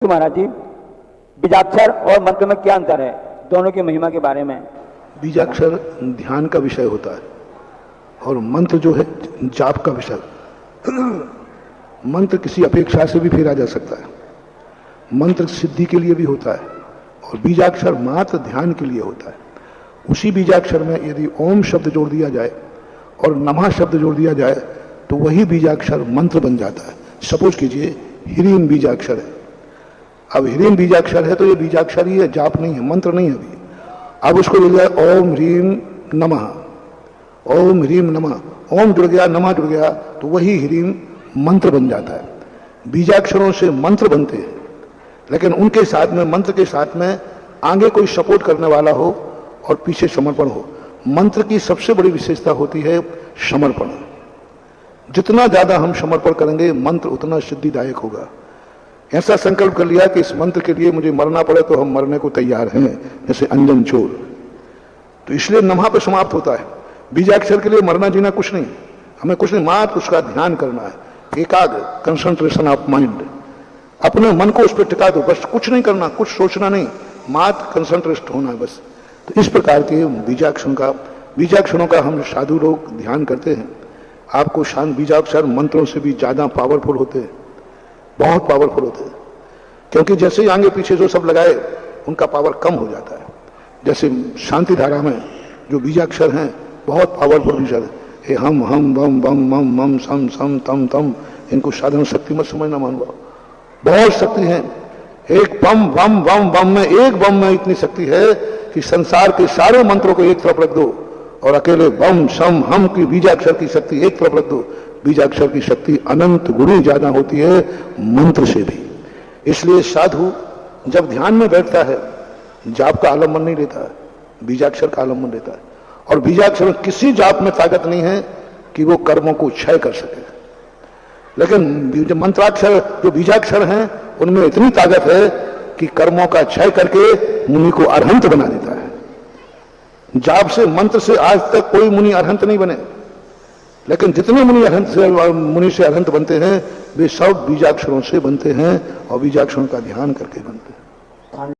महाराज जी, बीजाक्षर और मंत्र में क्या अंतर है, दोनों की महिमा के बारे में। बीजाक्षर ध्यान का विषय होता है और मंत्र जो है जाप का विषय। मंत्र किसी अपेक्षा से भी फेरा जा सकता है, मंत्र सिद्धि के लिए भी होता है और बीजाक्षर मात्र ध्यान के लिए होता है। उसी बीजाक्षर में यदि ओम शब्द जोड़ दिया जाए और नमः शब्द जोड़ दिया जाए तो वही बीजाक्षर मंत्र बन जाता है। सपोज कीजिए ह्रीम बीजाक्षर है, अब ह्रीम बीजाक्षर है तो ये बीजाक्षर ही है, जाप नहीं है, मंत्र नहीं है अभी। अब उसको जुड़ गया ओम ह्रीम नमः, ओम ह्रीम नमः, ओम जुड़ गया नमः जुड़ गया तो वही ह्रीम मंत्र बन जाता है। बीजाक्षरों से मंत्र बनते हैं, लेकिन उनके साथ में, मंत्र के साथ में आगे कोई सपोर्ट करने वाला हो और पीछे समर्पण हो। मंत्र की सबसे बड़ी विशेषता होती है समर्पण। जितना ज्यादा हम समर्पण करेंगे मंत्र उतना सिद्धिदायक होगा। ऐसा संकल्प कर लिया कि इस मंत्र के लिए मुझे मरना पड़े तो हम मरने को तैयार हैं, जैसे अंजन चोर। तो इसलिए नमः पे समाप्त होता है। बीजाक्षर के लिए मरना जीना कुछ नहीं, हमें कुछ नहीं, मात्र उसका ध्यान करना है, एकाग्र, कंसंट्रेशन ऑफ माइंड। अपने मन को उस पर टिका दो, बस कुछ नहीं करना, कुछ सोचना नहीं, मात्र कंसंट्रेट होना है बस। तो इस प्रकार के बीजाक्षरों का हम साधु लोग ध्यान करते हैं। आपको शांत बीजाक्षर मंत्रों से भी ज्यादा पावरफुल होते हैं, बहुत पावरफुल होते हैं, क्योंकि जैसे ही आगे पीछे जो सब लगाए उनका पावर कम हो जाता है। जैसे शांति धारा में जो बीजाक्षर हैं बहुत पावरफुल बीजाक्षर है, हम बम बम मम मम सम सम तम तम, इनको साधन शक्ति मत समझना मानवा, बहुत शक्ति है। एक बम बम बम बम में, एक बम में इतनी शक्ति है कि संसार के सारे मंत्रों को एक तरफ रख दो और अकेले बम सम हम की बीजाक्षर की शक्ति एक तरफ रख दो। बीजाक्षर की शक्ति अनंत गुणी ज्यादा होती है मंत्र से भी। इसलिए साधु जब ध्यान में बैठता है जाप का आलम्बन नहीं लेता है, बीजाक्षर का आलम्बन लेता है। और बीजाक्षर में किसी जाप में ताकत नहीं है कि वो कर्मों को क्षय कर सके, लेकिन जो मंत्राक्षर, जो बीजाक्षर हैं, उनमें इतनी ताकत है कि कर्मों का क्षय करके मुनि को अरहंत बना देता है। जाप से, मंत्र से आज तक कोई मुनि अरहंत नहीं बने, लेकिन जितने मुनि से अरहंत बनते हैं वे सब बीजाक्षरों से बनते हैं और बीजाक्षरों का ध्यान करके बनते हैं।